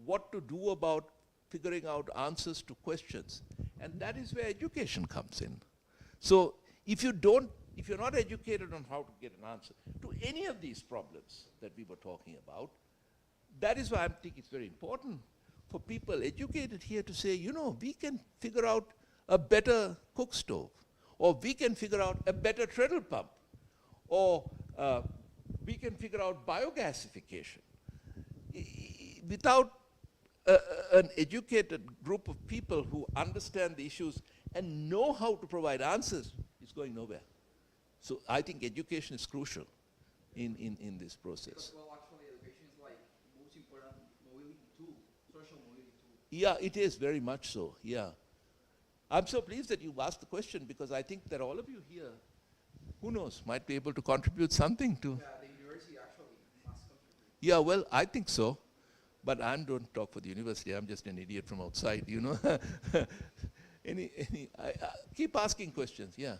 what to do about figuring out answers to questions. And that is where education comes in. So if you're not educated on how to get an answer to any of these problems that we were talking about, that is why I think it's very important for people educated here to say, you know, we can figure out a better cook stove, or we can figure out a better treadle pump, or we can figure out biogasification. Without an educated group of people who understand the issues and know how to provide answers, it's going nowhere. So I think education is crucial in this process. Well, actually, education is like most important mobility tool, social mobility tool. Yeah, it is very much so, yeah. I'm so pleased that you asked the question, because I think that all of you here, who knows, might be able to contribute something to. Yeah, the university actually must contribute. Yeah, well, I think so. But I don't talk for the university. I'm just an idiot from outside, you know. Keep asking questions, yeah.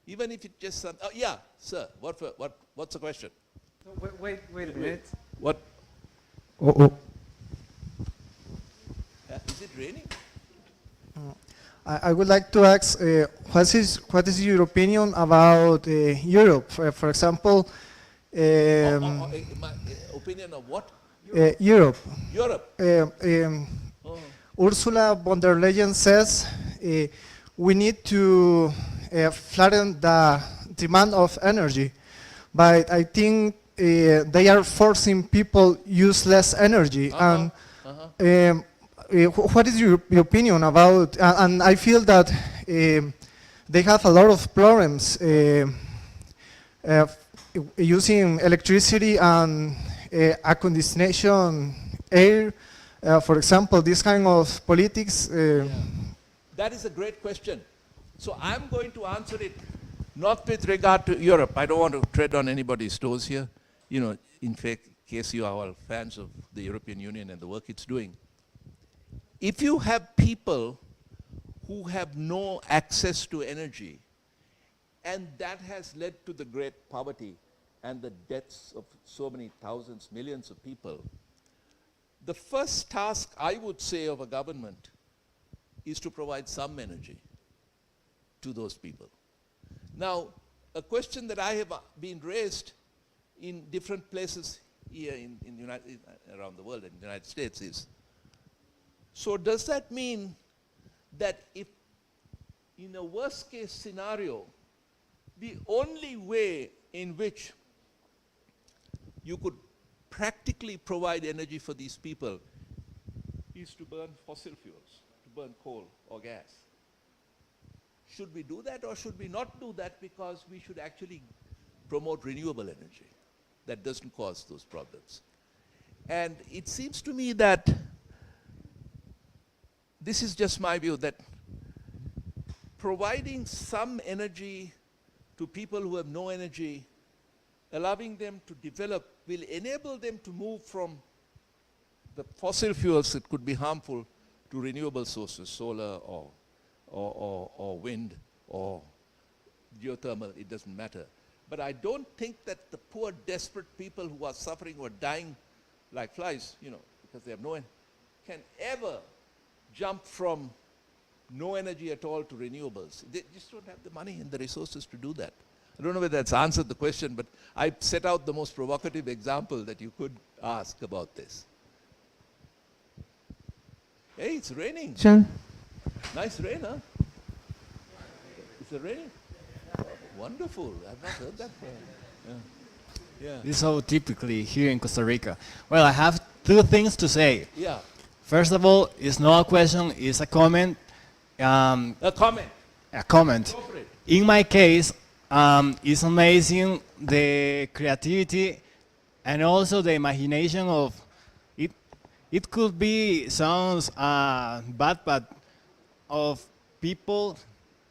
Even if it just some, oh, yeah, sir, what's the question? No, wait a minute. What? Oh. Is it raining? I would like to ask, what is your opinion about Europe? For example, My opinion of what? Europe. Europe. Ursula von der Leyen says we need to flatten the demand of energy, but I think they are forcing people use less energy. And what is your opinion about? And I feel that they have a lot of problems using electricity and air conditioning, air. For example, this kind of politics. That is a great question. So I'm going to answer it not with regard to Europe. I don't want to tread on anybody's toes here. You know, in fact, in case you are all fans of the European Union and the work it's doing. If you have people who have no access to energy, and that has led to the great poverty and the deaths of so many thousands, millions of people, the first task, I would say, of a government is to provide some energy to those people. Now, a question that I have been raised in different places here around the world, in the United States, is, so does that mean that if in a worst case scenario, the only way in which you could practically provide energy for these people is to burn fossil fuels, to burn coal or gas? Should we do that, or should we not do that, because we should actually promote renewable energy that doesn't cause those problems? And it seems to me that this is just my view, that providing some energy to people who have no energy, allowing them to develop, will enable them to move from the fossil fuels that could be harmful to renewable sources, solar or wind or geothermal, it doesn't matter. But I don't think that the poor, desperate people who are suffering or dying like flies, you know, because they have no energy, can ever jump from no energy at all to renewables. They just don't have the money and the resources to do that. I don't know whether that's answered the question, but I set out the most provocative example that you could ask about this. Hey, it's raining. Sean? Nice rain, huh? Is it raining? Oh, wonderful. I've not heard that before. Yeah. This is so typically here in Costa Rica. Well, I have two things to say. Yeah. First of all, it's not a question, it's a comment. A comment. A comment. Go for it. In my case, it's amazing the creativity and also the imagination of it. It could be sounds bad, but of people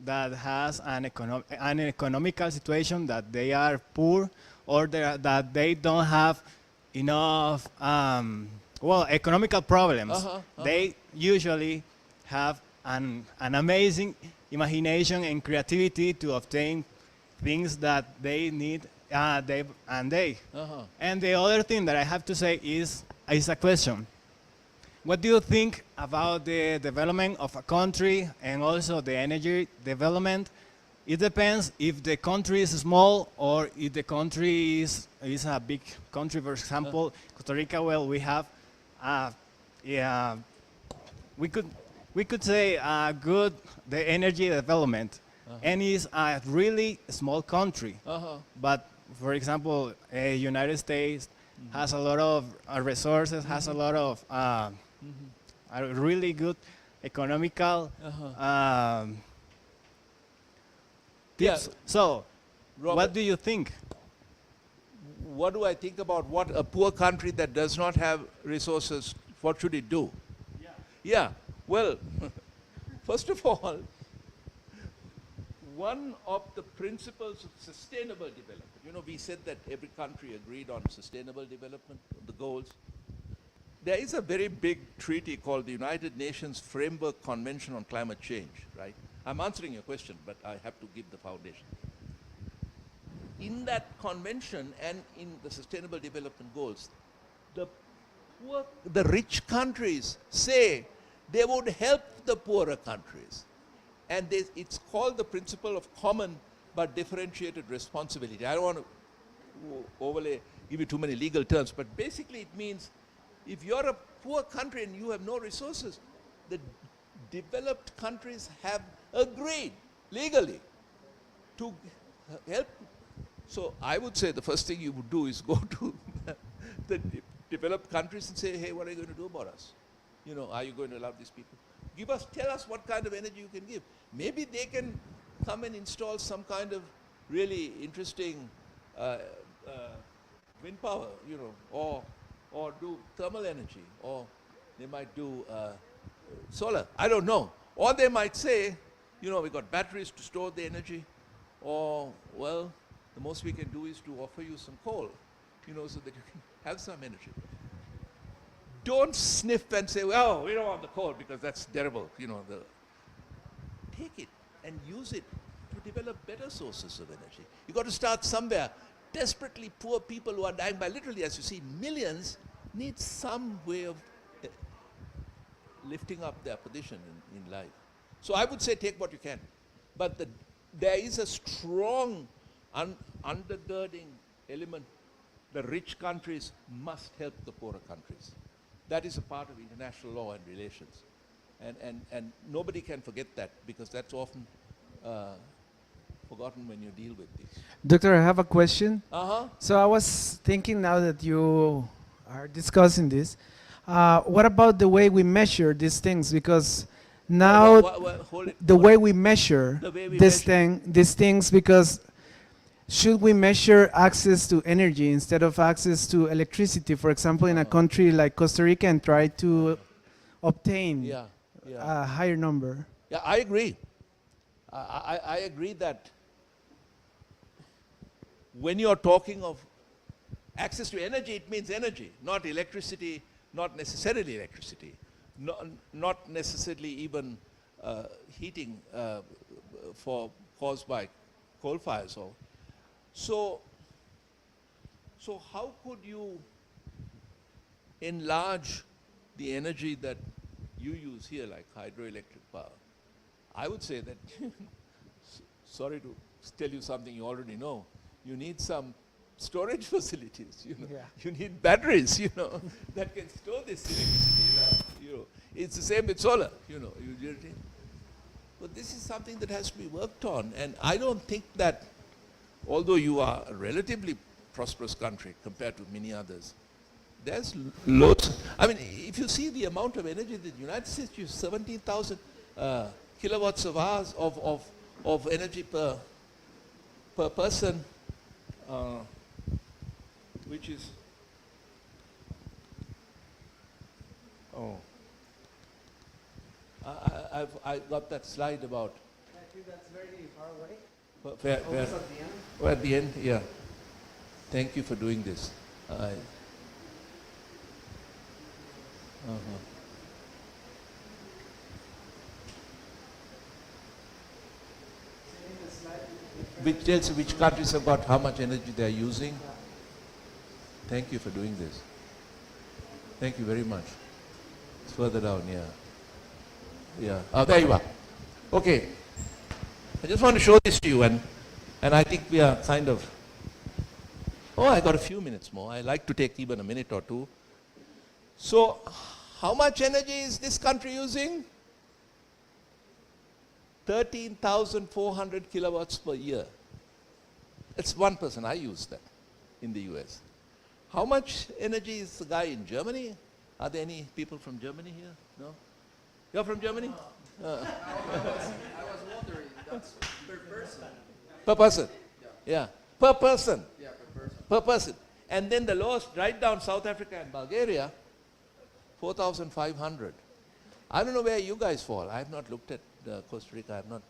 that has an economical situation that they are poor or that they don't have enough economical problems. They usually have an amazing imagination and creativity to obtain things that they need. And the other thing that I have to say is a question. What do you think about the development of a country and also the energy development? It depends if the country is small or if the country is a big country. For example, Costa Rica, well, we have, we could say good the energy development, and it's a really small country. But for example, United States has a lot of resources, has a lot of a really good economical tips. So, Robert, what do you think? what do I think about what a poor country that does not have resources, what should it do? Yeah. Well, first of all, one of the principles of sustainable development, we said that every country agreed on sustainable development, the goals. There is a very big treaty called the United Nations Framework Convention on Climate Change, right? I'm answering your question, but I have to give the foundation. In that convention and in the Sustainable Development Goals, the rich countries say they would help the poorer countries. And it's called the principle of common but differentiated responsibility. I don't want to give you too many legal terms, but basically it means if you're a poor country and you have no resources, the developed countries have agreed legally to help. So I would say the first thing you would do is go to the developed countries and say, hey, what are you going to do about us? Are you going to allow these people? Tell us what kind of energy you can give. Maybe they can come and install some kind of really interesting wind power, or do thermal energy, or they might do solar. I don't know. Or they might say, we've got batteries to store the energy, or, well, the most we can do is to offer you some coal, so that you can have some energy. Don't sniff and say, well, we don't want the coal because that's terrible. Take it and use it to develop better sources of energy. You've got to start somewhere. Desperately poor people who are dying by literally, as you see, millions, need some way of lifting up their position in life. So I would say take what you can. But there is a strong undergirding element. The rich countries must help the poorer countries. That is a part of international law and relations. And nobody can forget that, because that's often forgotten when you deal with these. Doctor, I have a question. So I was thinking, now that you are discussing this, what about the way we measure these things? Because now the way we measure these things, because should we measure access to energy instead of access to electricity, for example, in a country like Costa Rica, and try to obtain a higher number? Yeah, I agree. I agree that when you're talking of access to energy, it means energy, not electricity, not necessarily electricity, not necessarily even heating caused by coal fires. So how could you enlarge the energy that you use here, like hydroelectric power? I would say that, sorry to tell you something you already know, you need some storage facilities, You need batteries, that can store this electricity. It's the same with solar, you know. But this is something that has to be worked on. And I don't think that, although you are a relatively prosperous country compared to many others, there's loads. I mean, if you see the amount of energy that the United States uses, 17,000 kilowatts of hours of energy per person, which is, I got that slide about. I think that's very far away. Where, At the end. oh, at the end, yeah. Thank you for doing this. Which tells you which countries have got how much energy they are using. Thank you for doing this. Thank you very much. It's further down, yeah. Yeah. Oh, there you are. Okay. I just want to show this to you, and I think we are kind of. Oh, I got a few minutes more. I like to take even a minute or two. So, how much energy is this country using? 13,400 kilowatts per year. It's one person. I use that in the US. How much energy is the guy in Germany? Are there any people from Germany here? No? You're from Germany? I was wondering, that's per person. Per person? Yeah. Per person. Yeah, per person. Per person. And then the lowest, right down South Africa and Bulgaria, 4,500. I don't know where you guys fall. I have not looked at Costa Rica. I have not.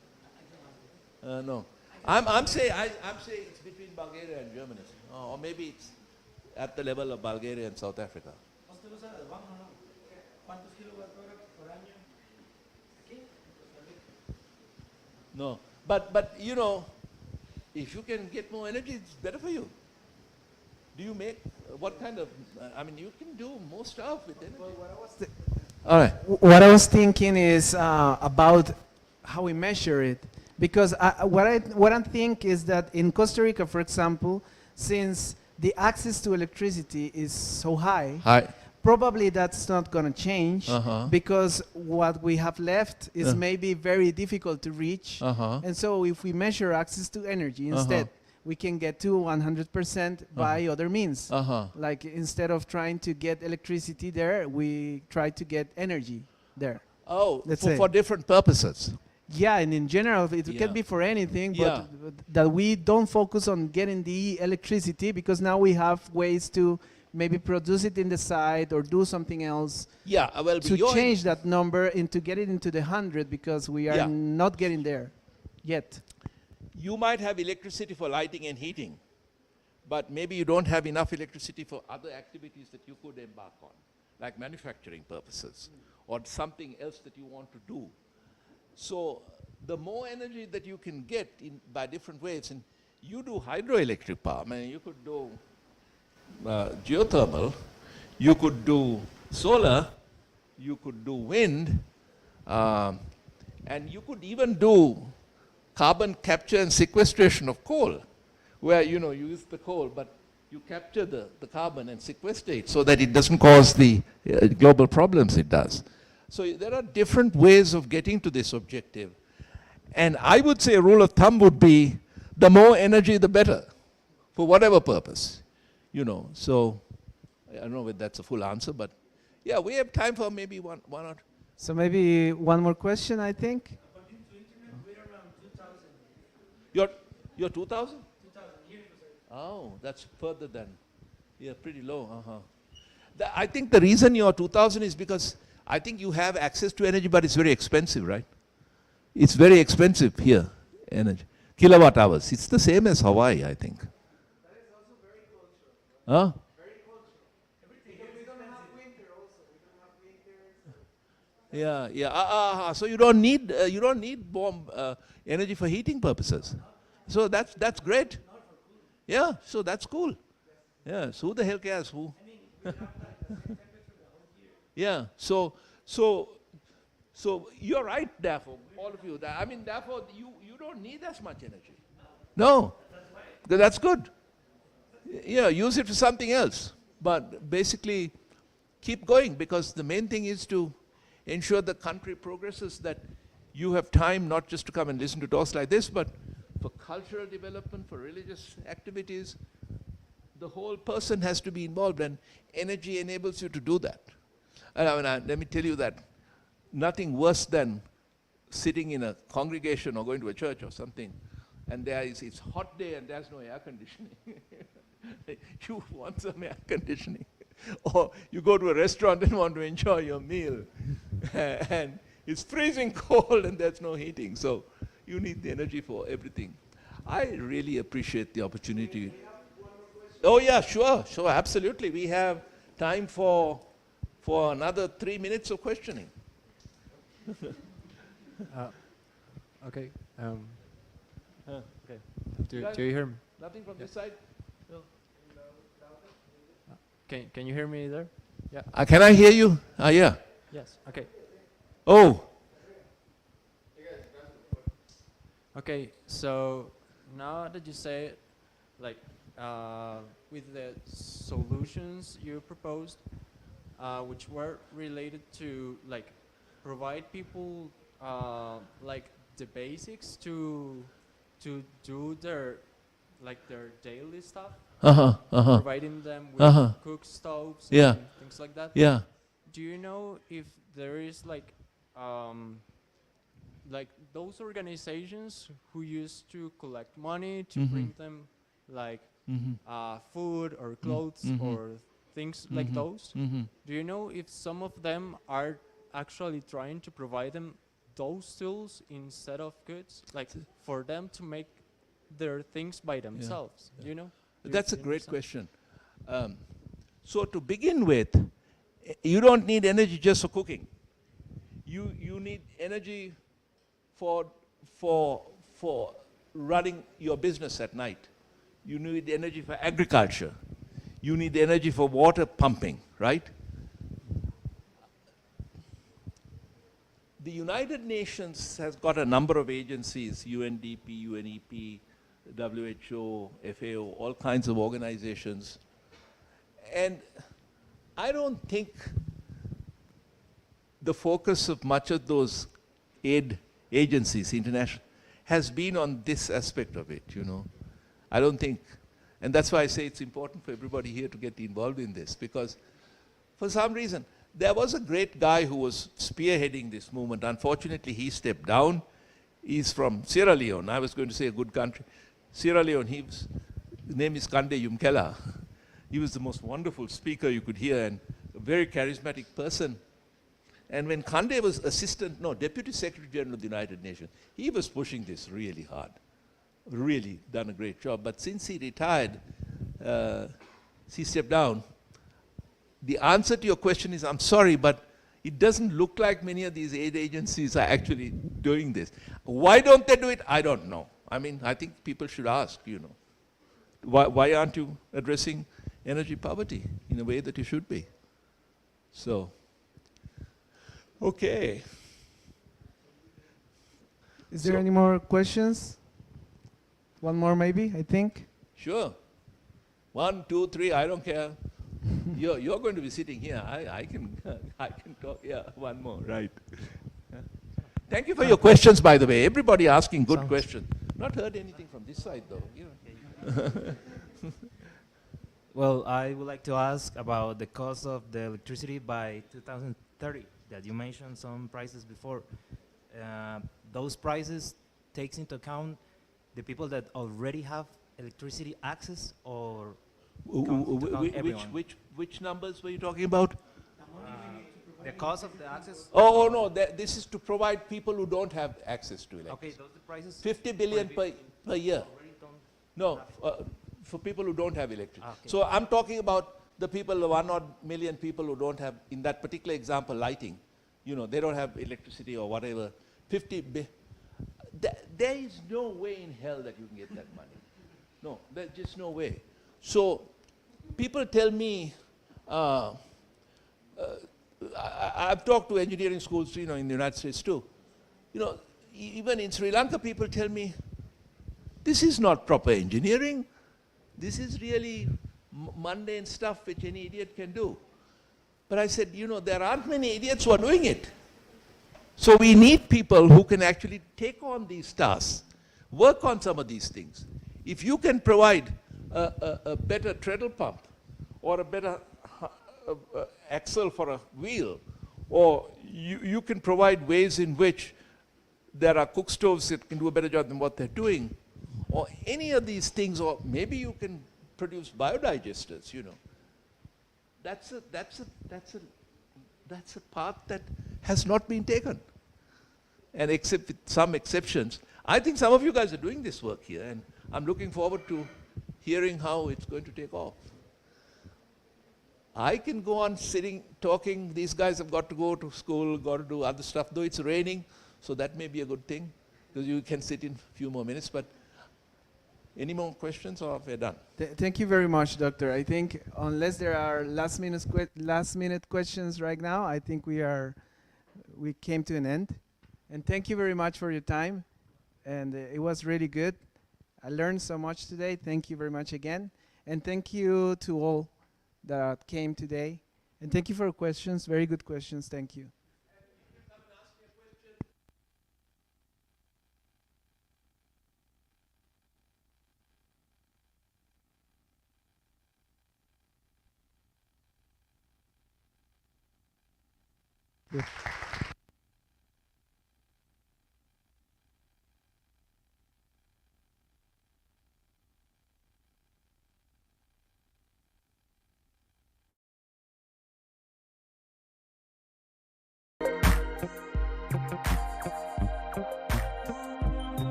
No. I'm saying it's between Bulgaria and Germany. Or maybe it's at the level of Bulgaria and South Africa. No. But you know, if you can get more energy, it's better for you. Do you make, what kind of, I mean, you can do more stuff with energy. All right. What I was thinking is about how we measure it, because what I think is that in Costa Rica, for example, since the access to electricity is so high, probably that's not going to change, because what we have left is maybe very difficult to reach, and so if we measure access to energy instead, we can get to 100% by other means. Like instead of trying to get electricity there, we try to get energy there. Oh, Let's say. for different purposes. Yeah, and in general, it can be for anything, but that we don't focus on getting the electricity, because now we have ways to maybe produce it in the site or do something else. Yeah, well, to change that number and to get it into the 100, because we are not getting there yet. You might have electricity for lighting and heating, but maybe you don't have enough electricity for other activities that you could embark on, like manufacturing purposes or something else that you want to do. So the more energy that you can get by different ways, and you do hydroelectric power, I mean, you could do geothermal, you could do solar, you could do wind, and you could even do carbon capture and sequestration of coal, where you use the coal, but you capture the carbon and sequester it so that it doesn't cause the global problems it does. So there are different ways of getting to this objective. And I would say a rule of thumb would be the more energy, the better, for whatever purpose. So I don't know if that's a full answer, but yeah, we have time for maybe one or two. So maybe one more question, I think. According to internet, we're around 2,000. You're 2,000? 2,000 here in Costa Rica. Oh, that's further than, pretty low. I think the reason you're 2,000 is because I think you have access to energy, but it's very expensive, right? It's very expensive here, energy. Kilowatt hours. It's the same as Hawaii, I think. That is also very cultural. Huh? Very cultural. Everything Because here we is don't have expensive. winter also. We don't have winter. Yeah. So you don't need warm energy for heating purposes. So that's great. Yeah. So that's cool. Yeah. So who the hell cares who? Yeah. So you're right, therefore, all of you. I mean, therefore, you don't need as much energy. No. That's good. Yeah. Use it for something else. But basically, keep going, because the main thing is to ensure the country progresses, that you have time not just to come and listen to talks like this, but for cultural development, for religious activities. The whole person has to be involved, and energy enables you to do that. Let me tell you that nothing worse than sitting in a congregation or going to a church or something, and it's hot day and there's no air conditioning. You want some air conditioning. Or you go to a restaurant and want to enjoy your meal, and it's freezing cold and there's no heating. So you need the energy for everything. I really appreciate the opportunity. Oh yeah, sure, absolutely. We have time for another 3 minutes of questioning. Okay. Okay. Do you hear me? Nothing from this side? No. Can you hear me there? Yeah. Can I hear you? Yeah. Yes. Okay. Oh. Okay. So now that you say it, like with the solutions you proposed, which were related to like provide people like the basics to do their daily stuff, providing them with cook stoves and things like that. Yeah. Do you know if there is like those organizations who used to collect money to bring them like food or clothes or things like those? Do you know if some of them are actually trying to provide them those tools instead of goods, like for them to make their things by themselves? Do you know? That's a great question. So to begin with, you don't need energy just for cooking. You need energy for running your business at night. You need energy for agriculture. You need energy for water pumping, right? The United Nations has got a number of agencies, UNDP, UNEP, WHO, FAO, all kinds of organizations. And I don't think the focus of much of those aid agencies, international, has been on this aspect of it, you know. I don't think, and that's why I say it's important for everybody here to get involved in this, because for some reason, there was a great guy who was spearheading this movement. Unfortunately, he stepped down. He's from Sierra Leone. I was going to say a good country. Sierra Leone, his name is Kande Yumkela. He was the most wonderful speaker you could hear and a very charismatic person. And when Kande was Deputy Secretary General of the United Nations, he was pushing this really hard. Really done a great job. But since he retired, he stepped down. The answer to your question is, I'm sorry, but it doesn't look like many of these aid agencies are actually doing this. Why don't they do it? I don't know. I mean, I think people should ask, you know. Why aren't you addressing energy poverty in a way that you should be? So, okay. Is there any more questions? One more maybe, I think. Sure. 1, 2, 3, I don't care. You're going to be sitting here. I can talk. Yeah, one more, right. Yeah. Thank you for your questions, by the way. Everybody asking good questions. Not heard anything from this side, though. You know. Well, I would like to ask about the cost of the electricity by 2030, that you mentioned some prices before. Those prices takes into account the people that already have electricity access, or which numbers were you talking about? The cost of the access? Oh, no, this is to provide people who don't have access to electricity. Okay, those are the prices? 50 billion per year. No, for people who don't have electricity. Okay. So I'm talking about the people, the 1 odd million people who don't have, in that particular example, lighting. You know, they don't have electricity or whatever. There is no way in hell that you can get that money. No, there's just no way. So people tell me, I've talked to engineering schools, you know, in the United States too. You know, even in Sri Lanka, people tell me, this is not proper engineering. This is really mundane stuff which any idiot can do. But I said, you know, there aren't many idiots who are doing it. So we need people who can actually take on these tasks, work on some of these things. If you can provide a better treadle pump or a better axle for a wheel, or you can provide ways in which there are cook stoves that can do a better job than what they're doing, or any of these things, or maybe you can produce biodigesters, you know. That's a path that has not been taken. And except with some exceptions, I think some of you guys are doing this work here, and I'm looking forward to hearing how it's going to take off. I can go on sitting, talking. These guys have got to go to school, got to do other stuff, though it's raining, so that may be a good thing, because you can sit in a few more minutes. But any more questions, or we're done? Thank you very much, Doctor. I think unless there are last minute questions right now, I think we came to an end. And thank you very much for your time. And it was really good. I learned so much today. Thank you very much again. And thank you to all that came today. And thank you for your questions. Very good questions. Thank you. Good.